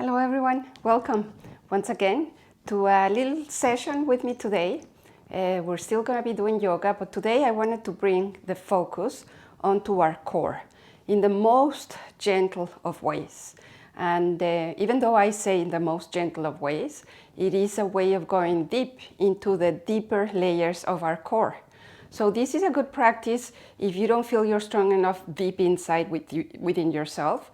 Hello everyone, welcome once again to a little session with me today. We're still going to be doing yoga, but today I wanted to bring the focus onto our core in the most gentle of ways. And even though I say in the most gentle of ways, it is a way of going deep into the deeper layers of our core. So this is a good practice if you don't feel you're strong enough deep inside within yourself.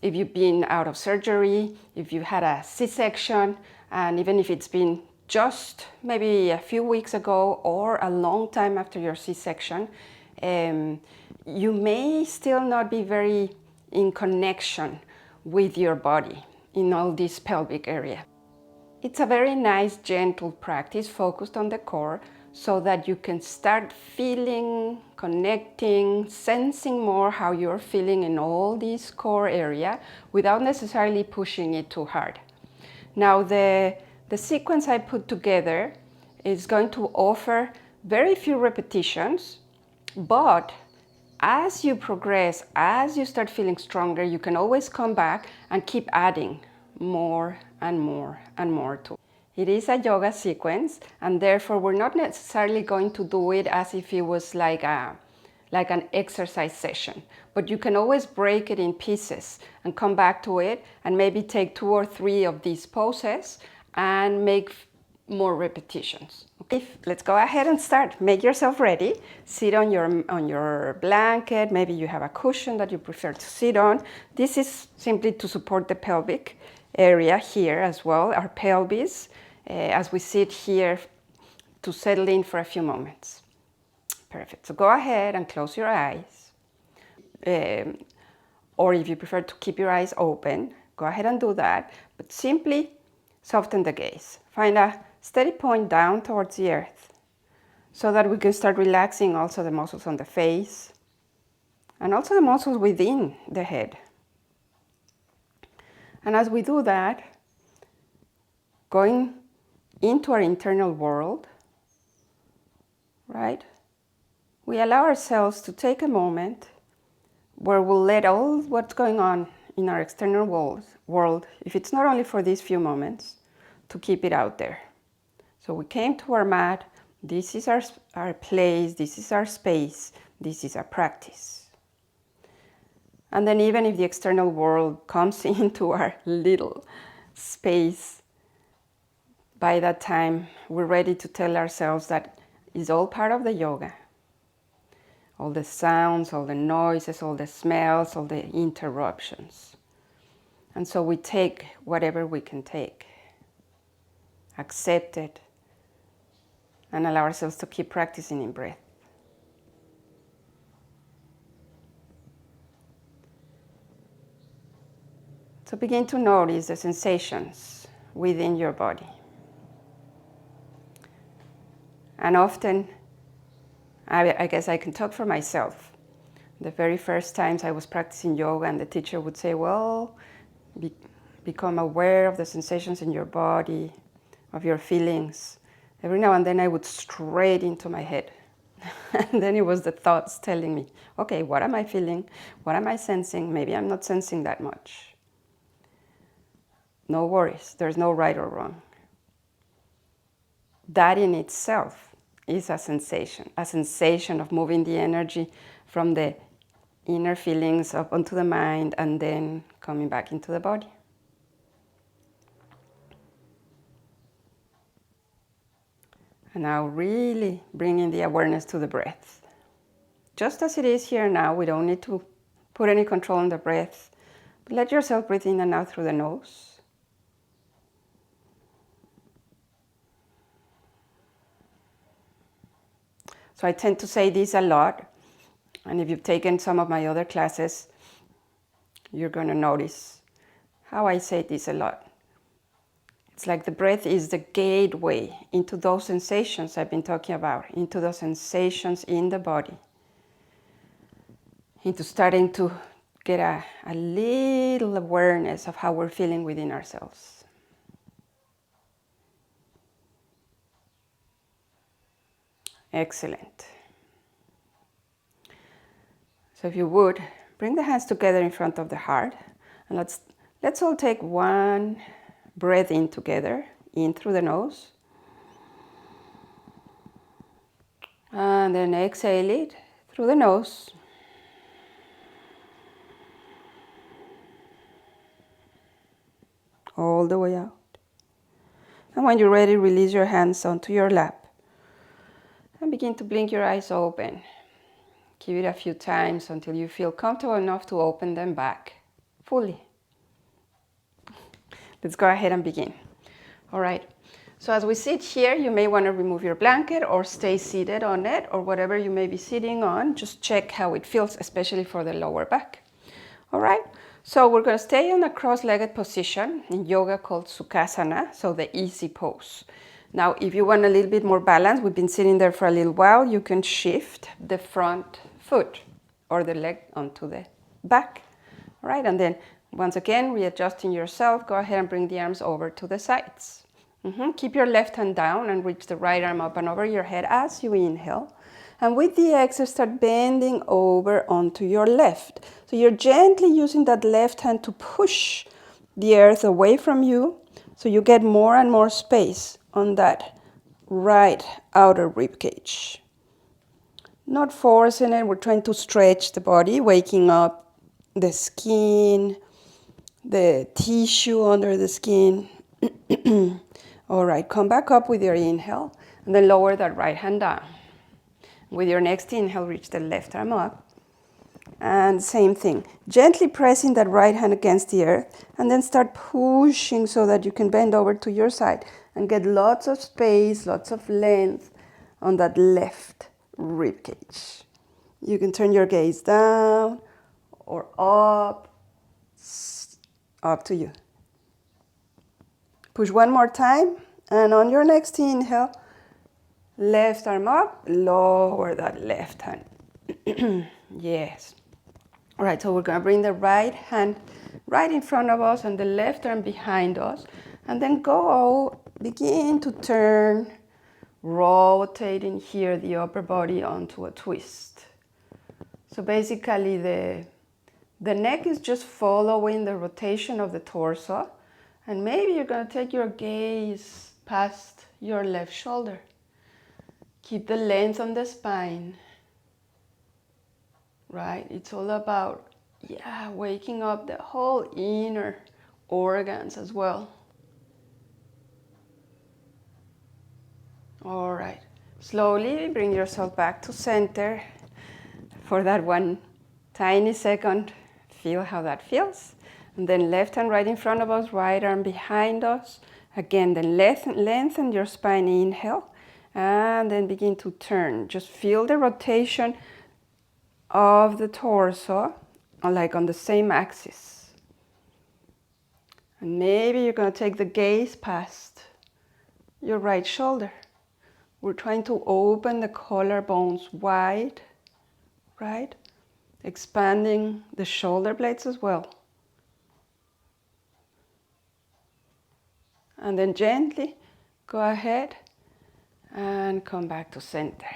If you've been out of surgery, if you had a C-section, and even if it's been just maybe a few weeks ago or a long time after your C-section, you may still not be very in connection with your body in all this pelvic area. It's a very nice, gentle practice focused on the core so that you can start feeling, connecting, sensing more how you're feeling in all this core area without necessarily pushing it too hard. Now, the sequence I put together is going to offer very few repetitions, but as you progress, as you start feeling stronger, you can always come back and keep adding more and more and more to it. It is a yoga sequence, and therefore we're not necessarily going to do it as if it was like an exercise session. But you can always break it in pieces and come back to it and maybe take 2 or 3 of these poses and make more repetitions. Okay, let's go ahead and start. Make yourself ready. Sit on your blanket. Maybe you have a cushion that you prefer to sit on. This is simply to support the pelvic area here as well, our pelvis, as we sit here to settle in for a few moments. Perfect. So go ahead and close your eyes. Or if you prefer to keep your eyes open, go ahead and do that. But simply soften the gaze. Find a steady point down towards the earth so that we can start relaxing also the muscles on the face and also the muscles within the head. And as we do that, going into our internal world, right? We allow ourselves to take a moment where we'll let all what's going on in our external world, if it's not only for these few moments, to keep it out there. So we came to our mat. This is our place. This is our space. This is our practice. And then even if the external world comes into our little space, by that time, we're ready to tell ourselves that it's all part of the yoga. All the sounds, all the noises, all the smells, all the interruptions. And so we take whatever we can take, accept it, and allow ourselves to keep practicing in breath. So begin to notice the sensations within your body. And often, I guess I can talk for myself. The very first times I was practicing yoga and the teacher would say, well, become aware of the sensations in your body, of your feelings. Every now and then I would straight into my head. And then it was the thoughts telling me, okay, what am I feeling? What am I sensing? Maybe I'm not sensing that much. No worries, there's no right or wrong. That in itself is a sensation of moving the energy from the inner feelings up onto the mind and then coming back into the body. And now really bringing the awareness to the breath. Just as it is here now, we don't need to put any control on the breath. But let yourself breathe in and out through the nose. So I tend to say this a lot, and if you've taken some of my other classes, you're going to notice how I say this a lot. It's like the breath is the gateway into those sensations I've been talking about, into those sensations in the body, into starting to get a little awareness of how we're feeling within ourselves. Excellent. So if you would, bring the hands together in front of the heart and let's Let's all take one breath in together, in through the nose. And then exhale it through the nose. All the way out. And when you're ready, release your hands onto your lap. And begin to blink your eyes open. Give it a few times until you feel comfortable enough to open them back fully. Let's go ahead and begin. All right. So as we sit here, you may want to remove your blanket or stay seated on it, or whatever you may be sitting on. Just check how it feels, especially for the lower back. All right. So we're going to stay in a cross-legged position in yoga called Sukhasana, so the easy pose. Now, if you want a little bit more balance, we've been sitting there for a little while, you can shift the front foot or the leg onto the back. All right, and then once again, readjusting yourself, go ahead and bring the arms over to the sides. Keep your left hand down and reach the right arm up and over your head as you inhale. And with the exhale, start bending over onto your left. So you're gently using that left hand to push the earth away from you, so you get more and more space on that right outer rib cage. Not forcing it, we're trying to stretch the body, waking up the skin, the tissue under the skin. All right, come back up with your inhale, and then lower that right hand down. With your next inhale, reach the left arm up. And same thing, gently pressing that right hand against the earth, and then start pushing so that you can bend over to your side and get lots of space, lots of length on that left rib cage. You can turn your gaze down or up to you. Push one more time, and on your next inhale, left arm up, lower that left hand. Yes. All right, so we're going to bring the right hand right in front of us and the left arm behind us, and then begin to turn, rotating here the upper body onto a twist. So basically the neck is just following the rotation of the torso, and maybe you're going to take your gaze past your left shoulder. Keep the length on the spine. Right? It's all about, waking up the whole inner organs as well. All right. Slowly bring yourself back to center for that one tiny second. Feel how that feels. And then left hand right in front of us, right arm behind us. Again, then lengthen your spine, inhale, and then begin to turn. Just feel the rotation of the torso, like on the same axis. And maybe you're going to take the gaze past your right shoulder. We're trying to open the collarbones wide, right? Expanding the shoulder blades as well. And then gently go ahead and come back to center.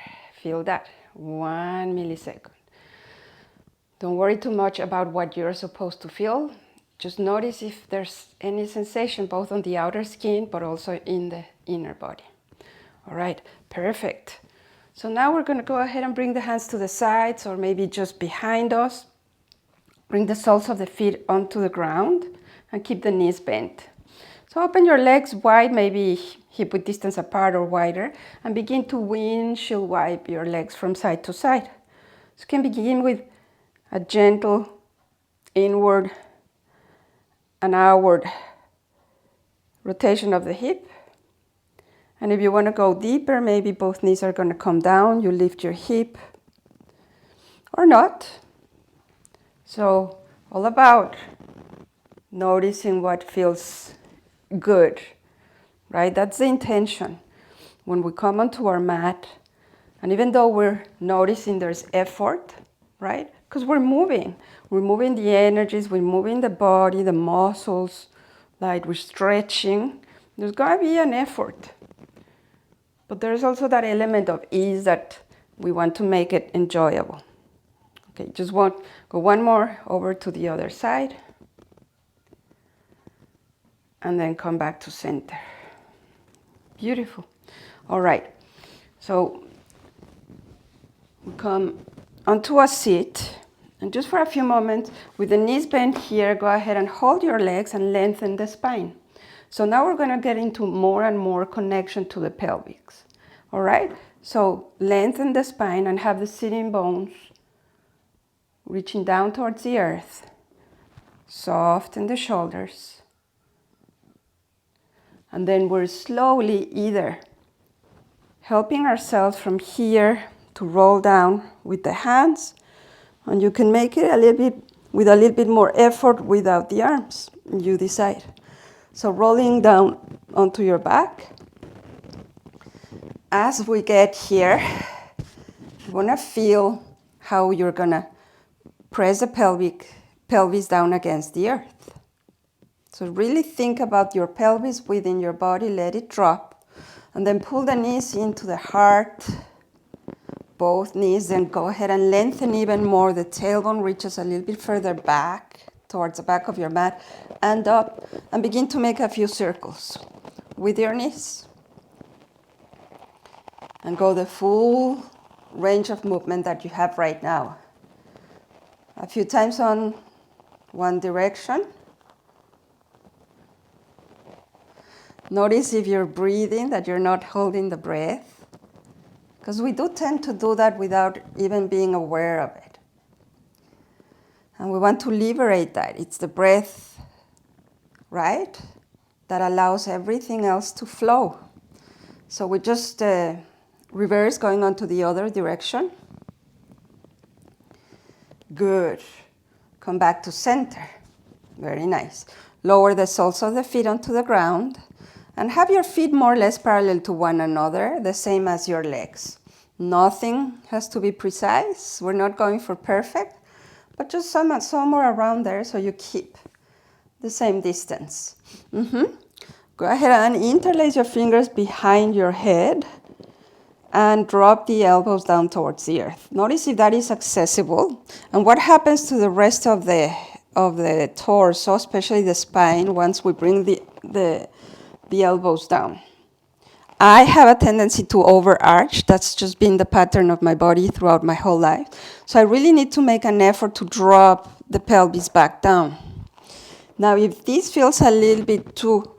Feel that, 1 millisecond. Don't worry too much about what you're supposed to feel. Just notice if there's any sensation both on the outer skin but also in the inner body. All right, perfect. So now we're going to go ahead and bring the hands to the sides or maybe just behind us. Bring the soles of the feet onto the ground and keep the knees bent. So open your legs wide, maybe hip-width distance apart or wider, and begin to windshield wipe your legs from side to side. So you can begin with a gentle inward and outward rotation of the hip. And if you want to go deeper, maybe both knees are going to come down. You lift your hip or not. So all about noticing what feels good, right? That's the intention when we come onto our mat. And even though we're noticing there's effort, right? Because we're moving the energies, we're moving the body, the muscles, like we're stretching. There's going to be an effort. But there's also that element of ease that we want to make it enjoyable. Okay, go one more over to the other side. and then come back to center. Beautiful. All right, so we come onto a seat, and just for a few moments, with the knees bent here, go ahead and hold your legs and lengthen the spine. So now we're going to get into more and more connection to the pelvis. All right, so lengthen the spine and have the sitting bones reaching down towards the earth. Soften the shoulders. And then we're slowly either helping ourselves from here to roll down with the hands, and you can make it a little bit with a little bit more effort without the arms. You decide. So rolling down onto your back. As we get here, you want to feel how you're going to press the pelvis down against the earth. So really think about your pelvis within your body, let it drop, and then pull the knees into the heart, both knees, then go ahead and lengthen even more. The tailbone reaches a little bit further back towards the back of your mat and up, and begin to make a few circles with your knees. And go the full range of movement that you have right now. A few times on one direction. Notice if you're breathing, that you're not holding the breath, because we do tend to do that without even being aware of it. And we want to liberate that. It's the breath, right, that allows everything else to flow. So we just reverse, going on to the other direction. Good. Come back to center. Very nice. Lower the soles of the feet onto the ground. And have your feet more or less parallel to one another, the same as your legs. Nothing has to be precise. We're not going for perfect, but just somewhere around there so you keep the same distance. Go ahead and interlace your fingers behind your head and drop the elbows down towards the earth. Notice if that is accessible. And what happens to the rest of the torso, especially the spine, once we bring the elbows down. I have a tendency to overarch. That's just been the pattern of my body throughout my whole life. So I really need to make an effort to drop the pelvis back down. Now, if this feels a little bit too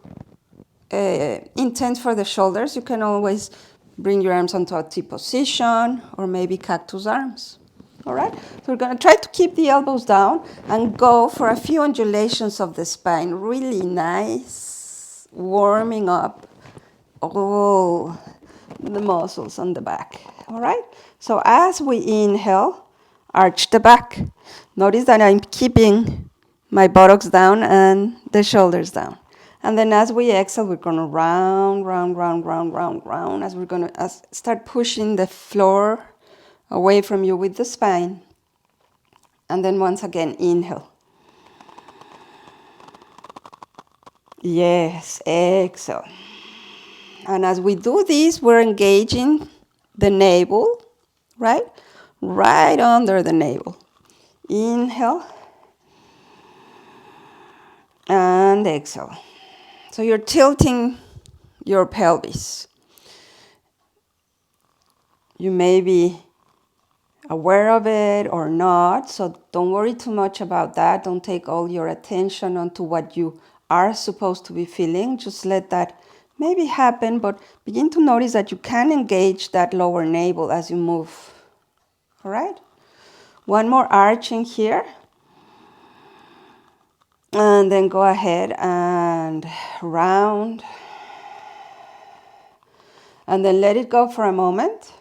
intense for the shoulders, you can always bring your arms onto a T position or maybe cactus arms. All right? So we're going to try to keep the elbows down and go for a few undulations of the spine. Really nice. Warming up all the muscles on the back. All right? So as we inhale, arch the back. Notice that I'm keeping my buttocks down and the shoulders down. And then as we exhale, we're going to round, as we're going to start pushing the floor away from you with the spine. And then once again, inhale. Yes, exhale. And as we do this, we're engaging the navel, right? Right under the navel. Inhale. And exhale. So you're tilting your pelvis. You may be aware of it or not, so don't worry too much about that. Don't take all your attention onto what you are supposed to be feeling. Just let that maybe happen, but begin to notice that you can engage that lower navel as you move. All right? One more arching here. And then go ahead and round. And then let it go for a moment.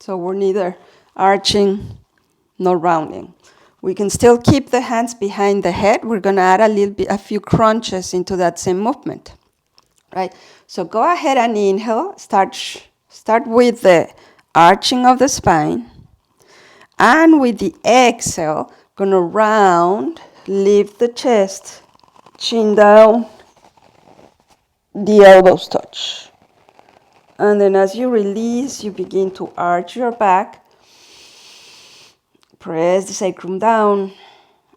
So we're neither arching nor rounding. We can still keep the hands behind the head. We're going to add a few crunches into that same movement. Right? So go ahead and inhale. Start with the arching of the spine. And with the exhale, going to round, lift the chest, chin down, the elbows touch. And then as you release, you begin to arch your back. Press the sacrum down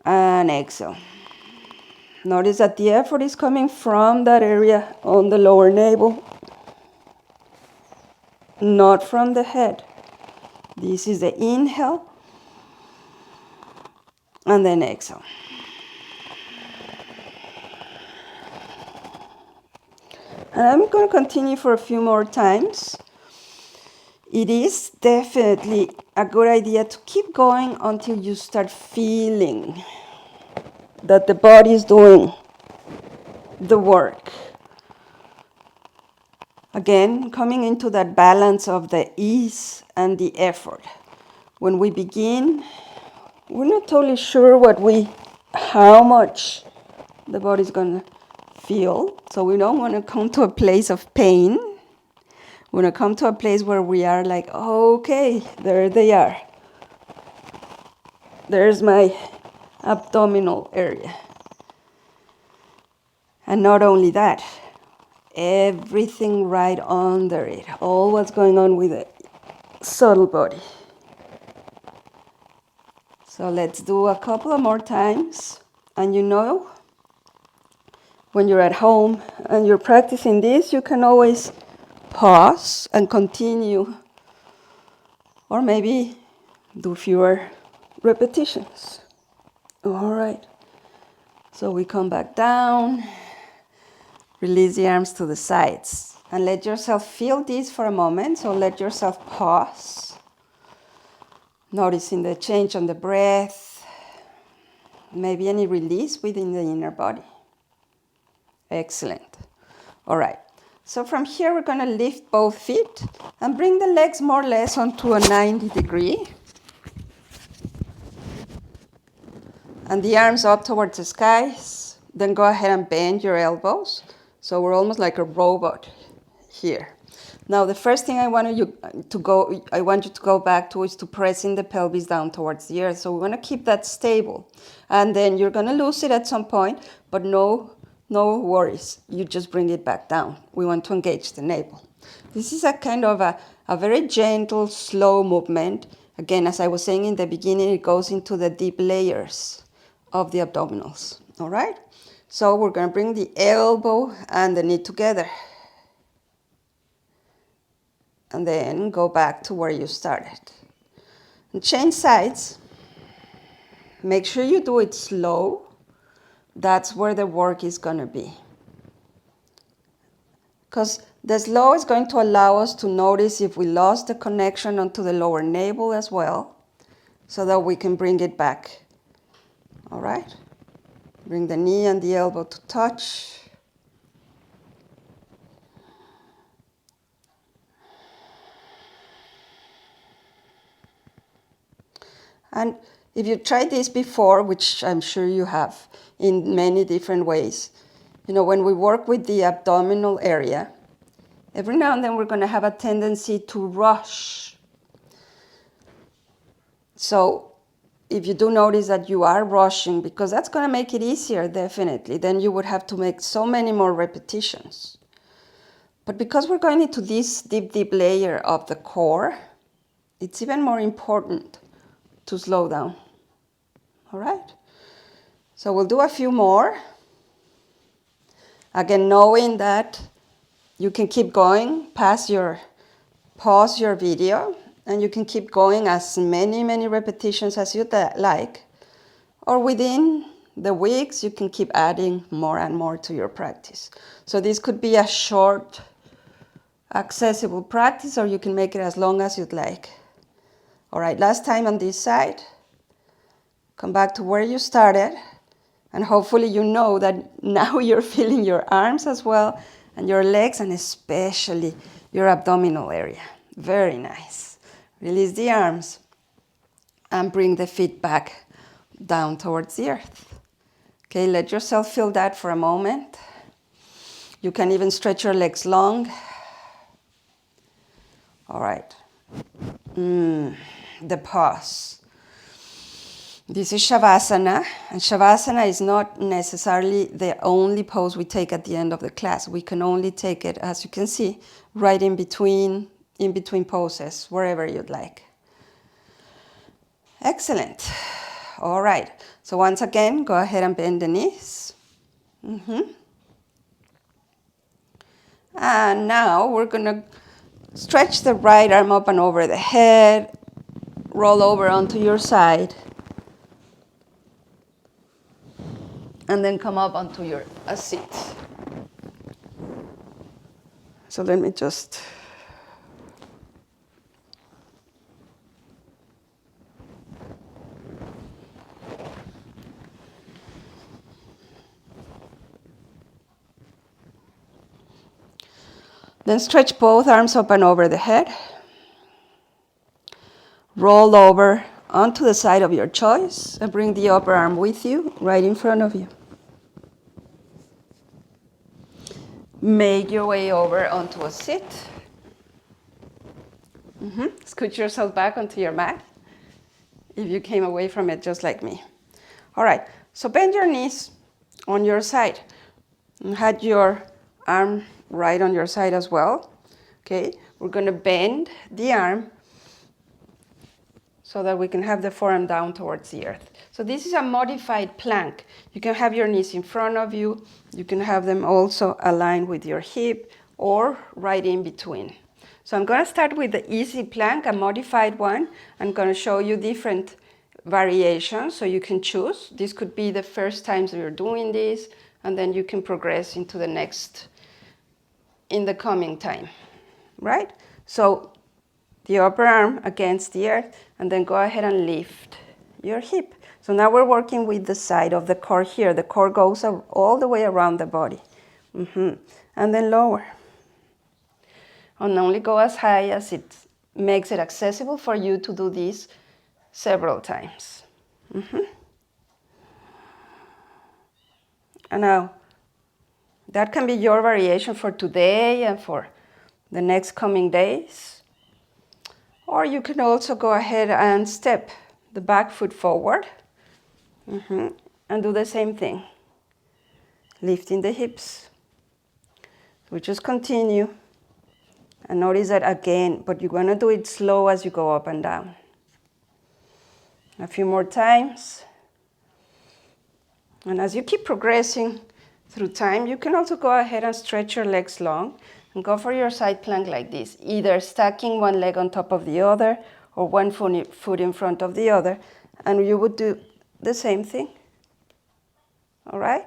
and exhale. Notice that the effort is coming from that area on the lower navel, not from the head. This is the inhale, and then exhale. And I'm going to continue for a few more times. It is definitely a good idea to keep going until you start feeling that the body is doing the work. Again, coming into that balance of the ease and the effort. When we begin, we're not totally sure how much the body's going to feel. So we don't want to come to a place of pain. We want to come to a place where we are like, okay, there they are. There's my abdominal area. And not only that, everything right under it, all what's going on with the subtle body. So let's do a couple of more times. And you know, when you're at home and you're practicing this, you can always pause and continue, or maybe do fewer repetitions. All right. So we come back down, release the arms to the sides, and let yourself feel this for a moment. So let yourself pause, noticing the change on the breath, maybe any release within the inner body. Excellent. All right. So from here, we're going to lift both feet and bring the legs more or less onto a 90 degree. And the arms up towards the skies. Then go ahead and bend your elbows. So we're almost like a robot here. Now, the first thing I want you to go back to is to pressing the pelvis down towards the earth. So we're going to keep that stable. And then you're going to lose it at some point, but no worries. You just bring it back down. We want to engage the navel. This is a kind of a very gentle, slow movement. Again, as I was saying in the beginning, it goes into the deep layers of the abdominals. All right? So we're going to bring the elbow and the knee together. And then go back to where you started. And change sides. Make sure you do it slow. That's where the work is going to be. Because the slow is going to allow us to notice if we lost the connection onto the lower navel as well, so that we can bring it back. All right? Bring the knee and the elbow to touch. And if you tried this before, which I'm sure you have in many different ways, you know, when we work with the abdominal area, every now and then we're going to have a tendency to rush. So if you do notice that you are rushing, because that's going to make it easier, definitely, then you would have to make so many more repetitions. But because we're going into this deep, deep layer of the core, it's even more important to slow down. All right? So we'll do a few more. Again, knowing that you can keep going, pause your video, and you can keep going as many repetitions as you like. Or within the weeks, you can keep adding more and more to your practice. So this could be a short, accessible practice, or you can make it as long as you'd like. All right, last time on this side. Come back to where you started. And hopefully you know that now you're feeling your arms as well, and your legs, and especially your abdominal area. Very nice. Release the arms and bring the feet back down towards the earth. Okay, let yourself feel that for a moment. You can even stretch your legs long. All right. The pause. This is Shavasana, and Shavasana is not necessarily the only pose we take at the end of the class. We can only take it, as you can see, right in between poses, wherever you'd like. Excellent. All right. So once again, go ahead and bend the knees. And now we're going to stretch the right arm up and over the head, roll over onto your side, and then come up onto a seat. So let me just... Then stretch both arms up and over the head. Roll over onto the side of your choice and bring the upper arm with you, right in front of you. Make your way over onto a sit. Scoot yourself back onto your mat if you came away from it just like me. All right, so bend your knees on your side and have your arm right on your side as well. Okay, we're going to bend the arm so that we can have the forearm down towards the earth. So this is a modified plank. You can have your knees in front of you. You can have them also aligned with your hip or right in between. So I'm going to start with the easy plank, a modified one. I'm going to show you different variations so you can choose. This could be the first times you're doing this, and then you can progress into the next in the coming time, right? So the upper arm against the earth, and then go ahead and lift your hip. So now we're working with the side of the core here. The core goes all the way around the body. And then lower. And only go as high as it makes it accessible for you to do this several times. And now, that can be your variation for today and for the next coming days. Or you can also go ahead and step the back foot forward and do the same thing. Lifting the hips. We just continue. And notice that again, but you're going to do it slow as you go up and down. A few more times. And as you keep progressing through time, you can also go ahead and stretch your legs long and go for your side plank like this, either stacking one leg on top of the other or one foot in front of the other, and you would do the same thing. All right?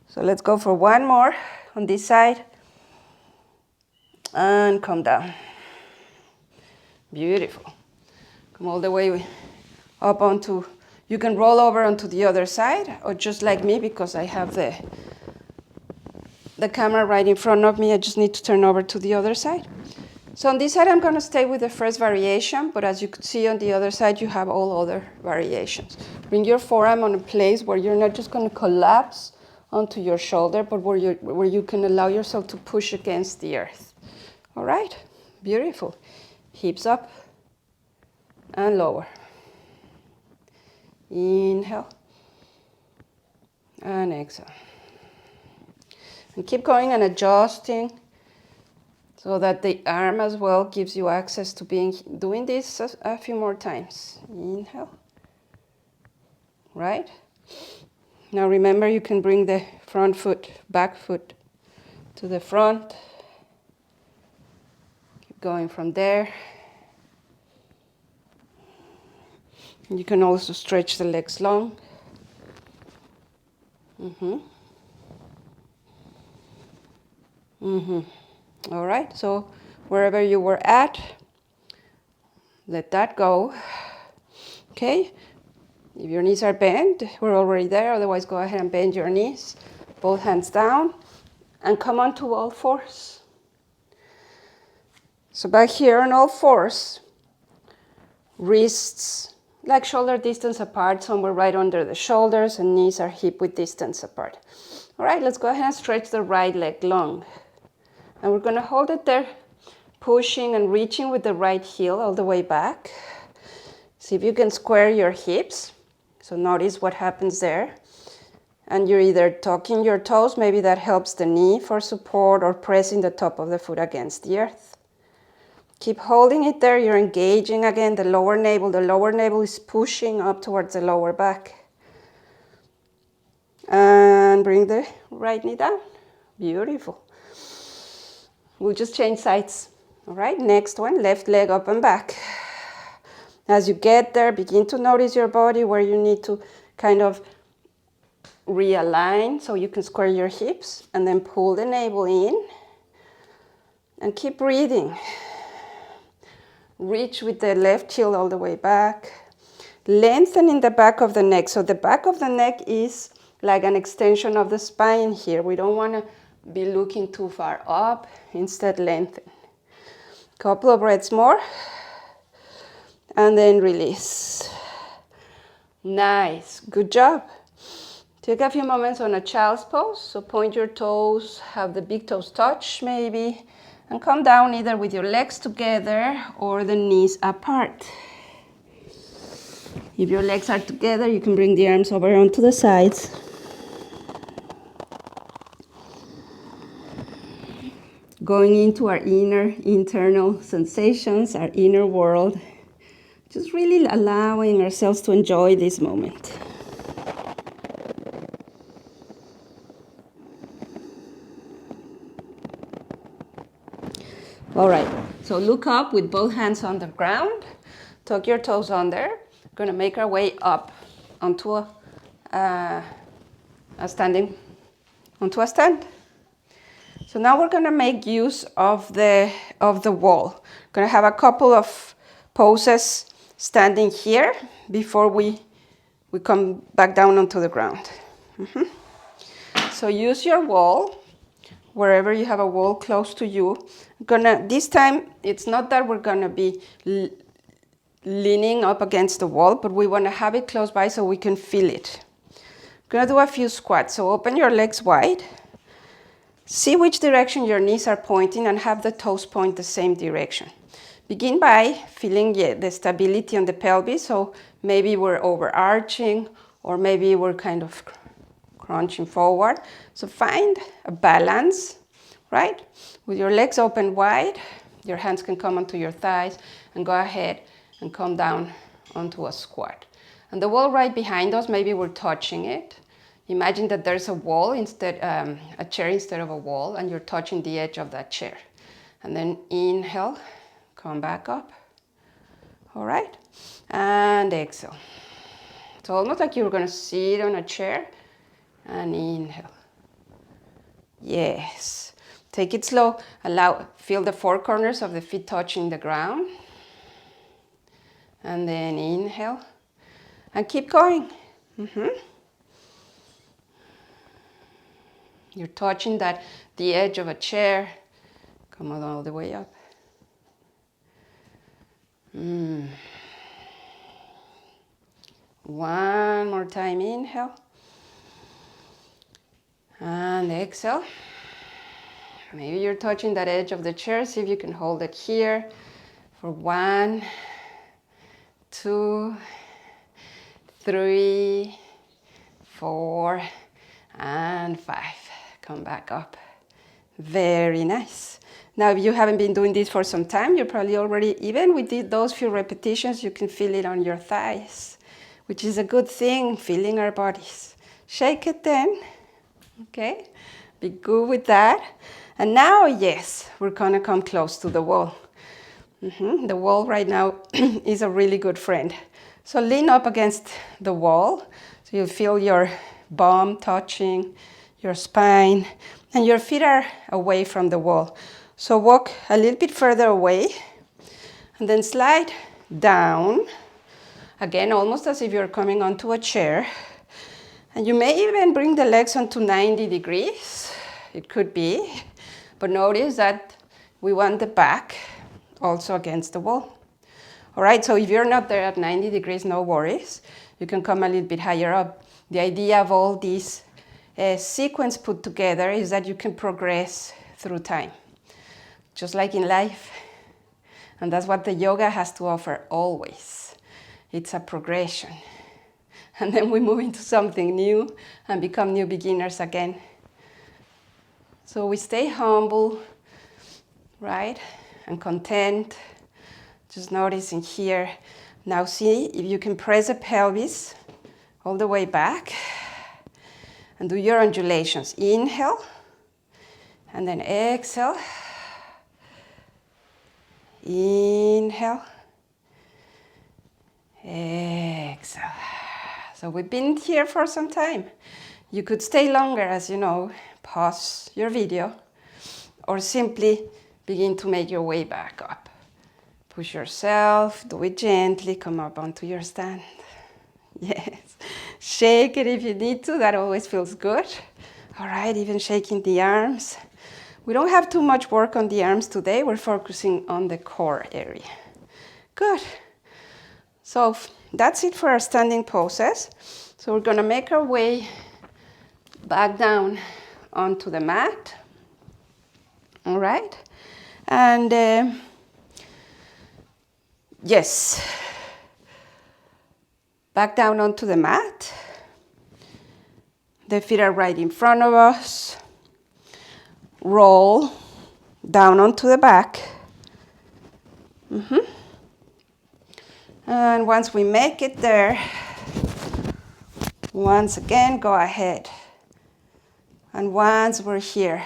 So let's go for one more on this side. And come down. Beautiful. Come all the way up onto, you can roll over onto the other side, or just like me, because I have the camera right in front of me, I just need to turn over to the other side. So on this side, I'm going to stay with the first variation, but as you could see on the other side, you have all other variations. Bring your forearm on a place where you're not just going to collapse onto your shoulder, but where you can allow yourself to push against the earth. All right, beautiful. Hips up and lower. Inhale and exhale. And keep going and adjusting so that the arm as well gives you access to doing this a few more times. Inhale. Right? Now remember, you can bring the back foot to the front. Going from there. You can also stretch the legs long. All right, so wherever you were at, let that go. Okay, if your knees are bent, we're already there. Otherwise, go ahead and bend your knees, both hands down, and come onto all fours. So back here on all fours, wrists like shoulder distance apart, somewhere right under the shoulders, and knees are hip-width distance apart. All right, let's go ahead and stretch the right leg long. And we're going to hold it there, pushing and reaching with the right heel all the way back. See if you can square your hips. So notice what happens there. And you're either tucking your toes, maybe that helps the knee for support, or pressing the top of the foot against the earth. Keep holding it there. You're engaging again the lower navel. The lower navel is pushing up towards the lower back. And bring the right knee down. Beautiful. We'll just change sides. All right, next one, left leg up and back. As you get there, begin to notice your body where you need to kind of realign so you can square your hips, and then pull the navel in and keep breathing. Reach with the left heel all the way back. Lengthen in the back of the neck. So the back of the neck is like an extension of the spine here. We don't want to be looking too far up. Instead, lengthen. Couple of breaths more. And then release. Nice. Good job. Take a few moments on a child's pose. So point your toes, have the big toes touch maybe, and come down either with your legs together or the knees apart. If your legs are together, you can bring the arms over onto the sides. Going into our internal sensations, our inner world. Just really allowing ourselves to enjoy this moment. All right, so look up with both hands on the ground. Tuck your toes under. We're going to make our way up onto a stand. So now we're going to make use of the wall. We're going to have a couple of poses standing here before we come back down onto the ground. So use your wall wherever you have a wall close to you. This time, it's not that we're gonna be leaning up against the wall, but we wanna have it close by so we can feel it. We're gonna do a few squats. So open your legs wide. See which direction your knees are pointing and have the toes point the same direction. Begin by feeling the stability on the pelvis. So maybe we're overarching or maybe we're kind of crunching forward. So find a balance, right? With your legs open wide, your hands can come onto your thighs, and go ahead and come down onto a squat. And the wall right behind us, maybe we're touching it. Imagine that there's a wall instead, a chair instead of a wall, and you're touching the edge of that chair. And then inhale, come back up. All right, and exhale. It's almost like you're gonna sit on a chair. And inhale. Yes. Take it slow. Feel the four corners of the feet touching the ground. And then inhale. And keep going. You're touching the edge of a chair. Come on all the way up. One more time, inhale. And exhale. Maybe you're touching that edge of the chair. See if you can hold it here for 1, 2, 3, 4, and 5. Come back up. Very nice. Now, if you haven't been doing this for some time, you're probably already, even with those few repetitions, you can feel it on your thighs, which is a good thing, feeling our bodies. Shake it then. Okay, be good with that. And now, yes, we're gonna come close to the wall. The wall right now is a really good friend. So lean up against the wall. So you feel your bum touching your spine, and your feet are away from the wall. So walk a little bit further away, and then slide down. Again, almost as if you're coming onto a chair. And you may even bring the legs onto 90 degrees. It could be. But notice that we want the back also against the wall. All right, so if you're not there at 90 degrees, no worries. You can come a little bit higher up. The idea of all these sequence put together is that you can progress through time, just like in life. And that's what the yoga has to offer always. It's a progression. And then we move into something new and become new beginners again. So we stay humble, right? And content. Just noticing here. Now see if you can press the pelvis all the way back. And do your undulations. Inhale, and then exhale. Inhale, exhale. So we've been here for some time. You could stay longer, as you know, pause your video, or simply begin to make your way back up. Push yourself, do it gently, come up onto your stand. Yes, shake it if you need to, that always feels good. All right, even shaking the arms. We don't have too much work on the arms today, we're focusing on the core area. Good. So that's it for our standing poses. So we're gonna make our way back down onto the mat. All right, and yes, back down onto the mat. The feet are right in front of us. Roll down onto the back. And once we make it there, once again, go ahead. And once we're here,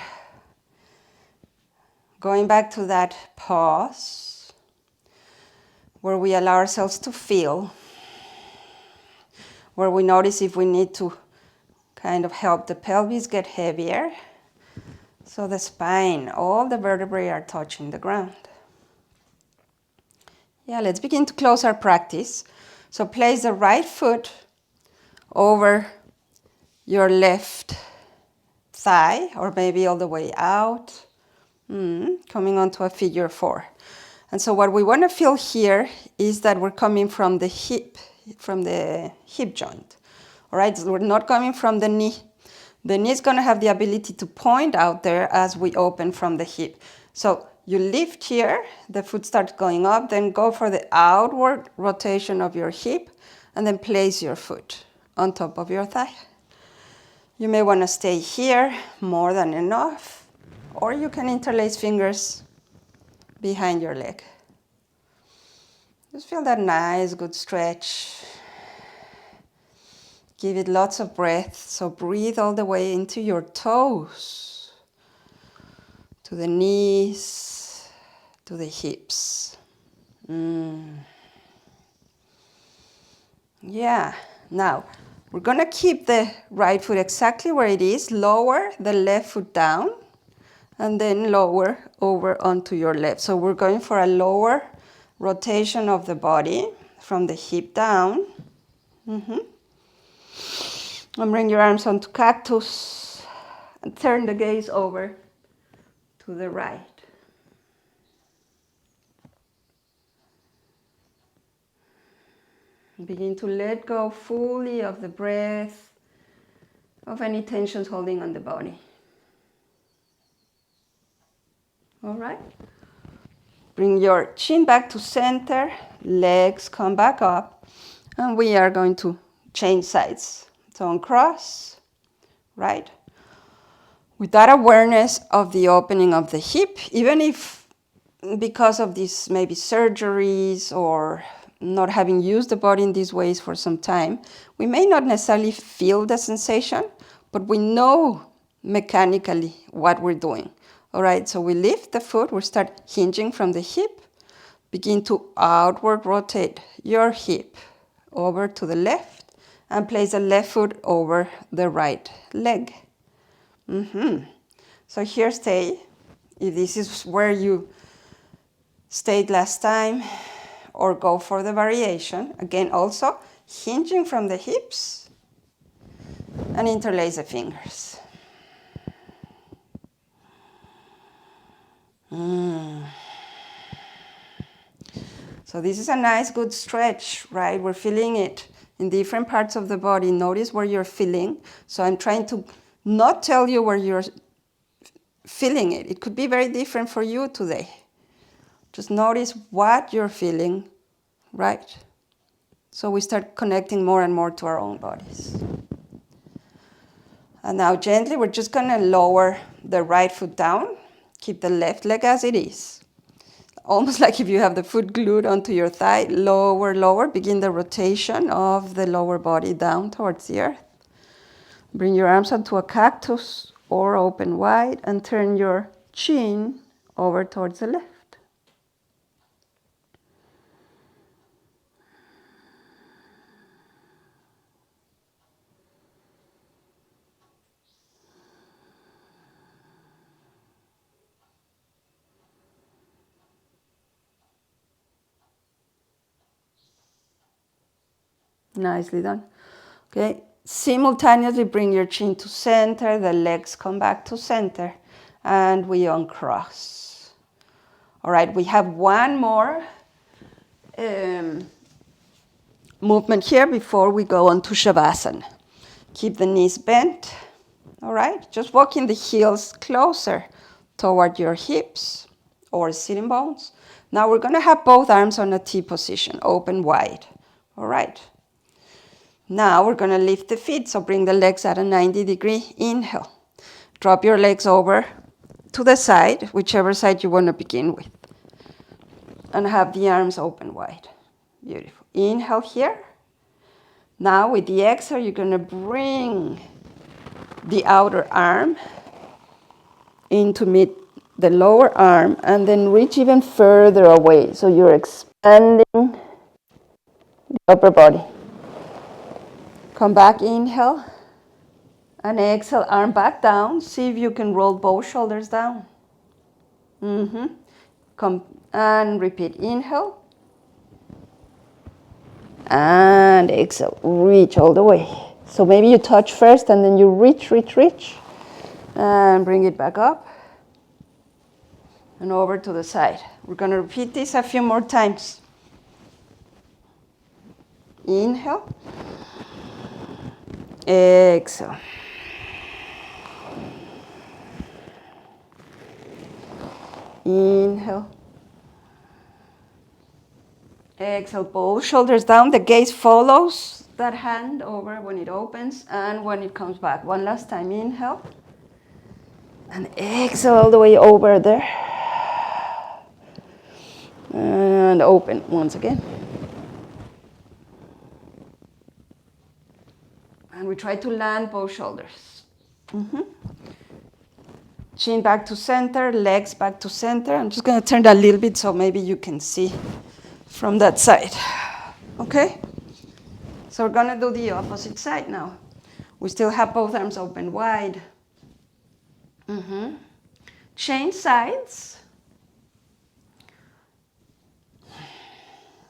going back to that pause, where we allow ourselves to feel, where we notice if we need to kind of help the pelvis get heavier. So the spine, all the vertebrae are touching the ground. Yeah, let's begin to close our practice. So place the right foot over your left thigh, or maybe all the way out, coming onto a figure 4. And so what we want to feel here is that we're coming from the hip joint. All right, so we're not coming from the knee. The knee is going to have the ability to point out there as we open from the hip. So you lift here, the foot starts going up, then go for the outward rotation of your hip, and then place your foot on top of your thigh. You may want to stay here, more than enough, or you can interlace fingers behind your leg. Just feel that nice, good stretch. Give it lots of breath, so breathe all the way into your toes, to the knees, to the hips. Yeah, now we're gonna keep the right foot exactly where it is, lower the left foot down, and then lower over onto your left. So we're going for a lower rotation of the body from the hip down. And bring your arms onto cactus and turn the gaze over to the right. Begin to let go fully of the breath, of any tensions holding on the body. All right? Bring your chin back to center, legs come back up, and we are going to change sides. So uncross, right? With that awareness of the opening of the hip, even if because of these maybe surgeries or not having used the body in these ways for some time, we may not necessarily feel the sensation, but we know mechanically what we're doing. All right, so we lift the foot, we start hinging from the hip, begin to outward rotate your hip over to the left, and place the left foot over the right leg. So here stay, if this is where you stayed last time, or go for the variation. Again, also hinging from the hips, and interlace the fingers. So this is a nice, good stretch, right? We're feeling it in different parts of the body. Notice where you're feeling. So I'm trying to not tell you where you're feeling it. It could be very different for you today. Just notice what you're feeling, right? So we start connecting more and more to our own bodies. And now gently, we're just gonna lower the right foot down. Keep the left leg as it is. Almost like if you have the foot glued onto your thigh, lower, lower. Begin the rotation of the lower body down towards the earth. Bring your arms onto a cactus or open wide and turn your chin over towards the left. Nicely done. Okay, simultaneously bring your chin to center, the legs come back to center, and we uncross. All right, we have one more movement here before we go on to Shavasana. Keep the knees bent. All right, just walking the heels closer toward your hips or sitting bones. Now we're going to have both arms on a T position, open wide. All right. Now we're going to lift the feet, so bring the legs at a 90-degree inhale. Drop your legs over to the side, whichever side you want to begin with. And have the arms open wide. Beautiful. Inhale here. Now with the exhale, you're going to bring the outer arm in to meet the lower arm and then reach even further away. So you're expanding the upper body. Come back, inhale. And exhale, arm back down. See if you can roll both shoulders down. Come and repeat. Inhale. And exhale. Reach all the way. So maybe you touch first and then you reach. And bring it back up. And over to the side. We're going to repeat this a few more times. Inhale. Exhale. Inhale. Exhale, both shoulders down. The gaze follows that hand over when it opens and when it comes back. One last time. Inhale. And exhale all the way over there. And open once again. And we try to land both shoulders. Chin back to center, legs back to center. I'm just going to turn that a little bit so maybe you can see from that side. Okay? So we're going to do the opposite side now. We still have both arms open wide. Change sides.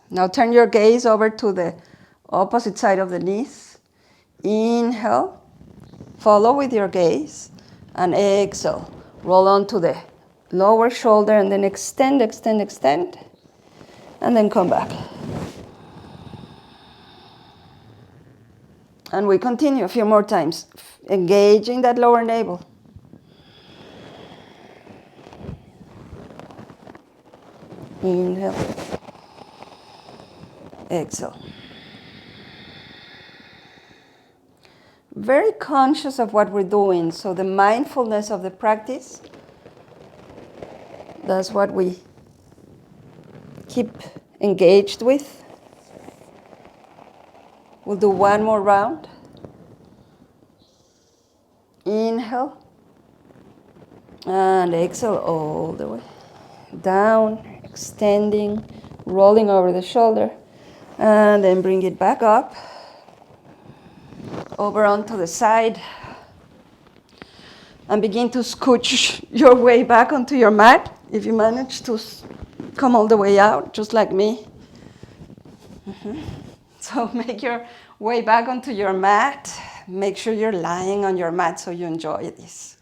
Now turn your gaze over to the opposite side of the knees. Inhale. Follow with your gaze. And exhale. Roll onto the lower shoulder and then extend. And then come back. And we continue a few more times. Engaging that lower navel. Inhale. Exhale. Very conscious of what we're doing. So the mindfulness of the practice, that's what we keep engaged with. We'll do one more round. Inhale. And exhale all the way. Down, extending, rolling over the shoulder. And then bring it back up. Over onto the side. And begin to scooch your way back onto your mat. If you manage to come all the way out, just like me. So make your way back onto your mat. Make sure you're lying on your mat so you enjoy this.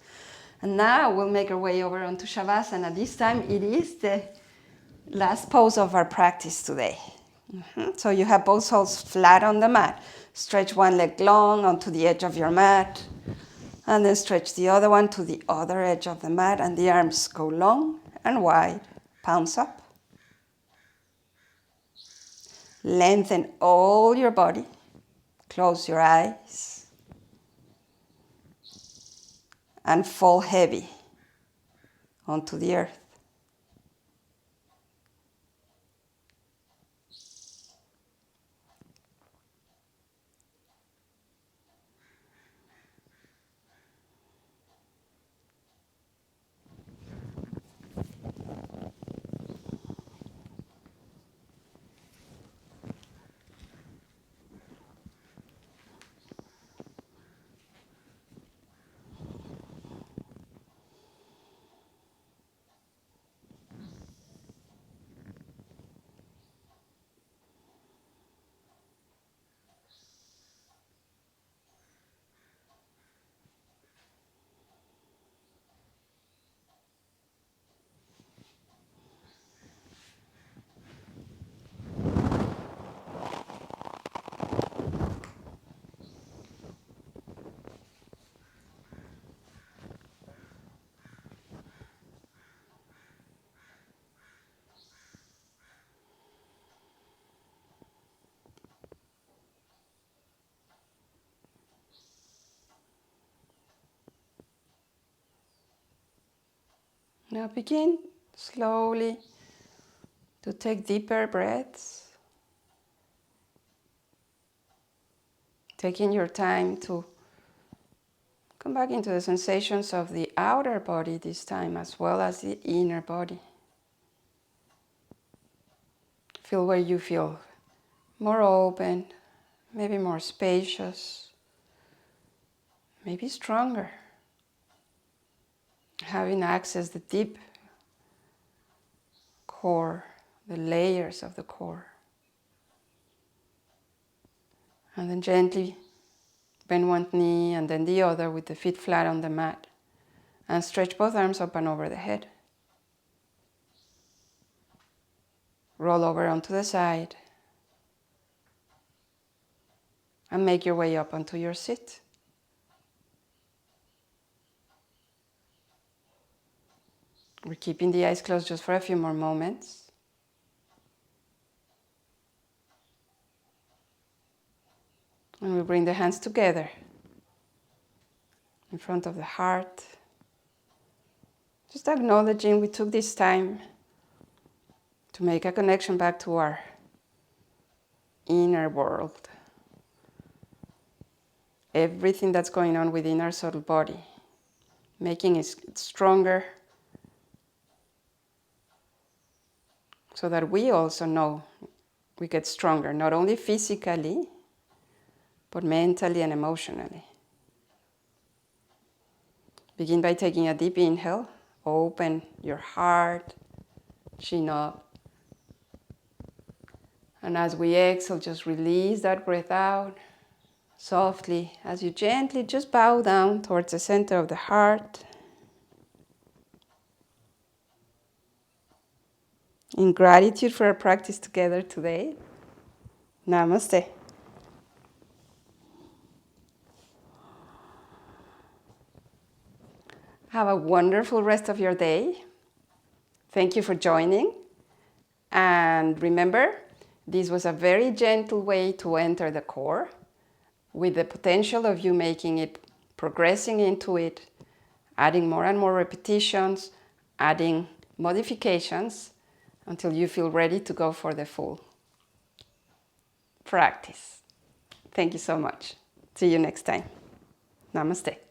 And now we'll make our way over onto Shavasana. This time it is the last pose of our practice today. So you have both soles flat on the mat. Stretch one leg long onto the edge of your mat. And then stretch the other one to the other edge of the mat. And the arms go long and wide. Palms up. Lengthen all your body. Close your eyes. And fall heavy onto the earth. Now begin slowly to take deeper breaths, taking your time to come back into the sensations of the outer body this time as well as the inner body. Feel where you feel more open, maybe more spacious, maybe stronger. Having access to the deep core, the layers of the core. And then gently bend one knee and then the other with the feet flat on the mat. And stretch both arms up and over the head. Roll over onto the side. And make your way up onto your sit. We're keeping the eyes closed just for a few more moments. And we bring the hands together in front of the heart. Just acknowledging we took this time to make a connection back to our inner world. Everything that's going on within our subtle body, making it stronger so that we also know we get stronger, not only physically, but mentally and emotionally. Begin by taking a deep inhale. Open your heart, chin up. And as we exhale, just release that breath out softly as you gently just bow down towards the center of the heart. In gratitude for our practice together today. Namaste. Have a wonderful rest of your day. Thank you for joining. And remember, this was a very gentle way to enter the core, with the potential of you making it, progressing into it, adding more and more repetitions, adding modifications, until you feel ready to go for the full practice. Thank you so much. See you next time. Namaste.